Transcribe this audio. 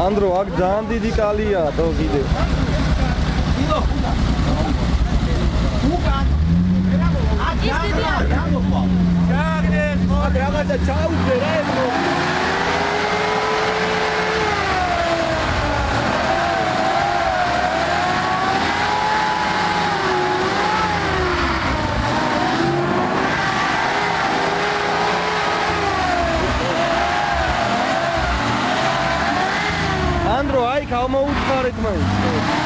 Andro, აქ ძალიან დიდი კალია თო კიდე. Andro, აი, გამოვუთხარეთ მაინც.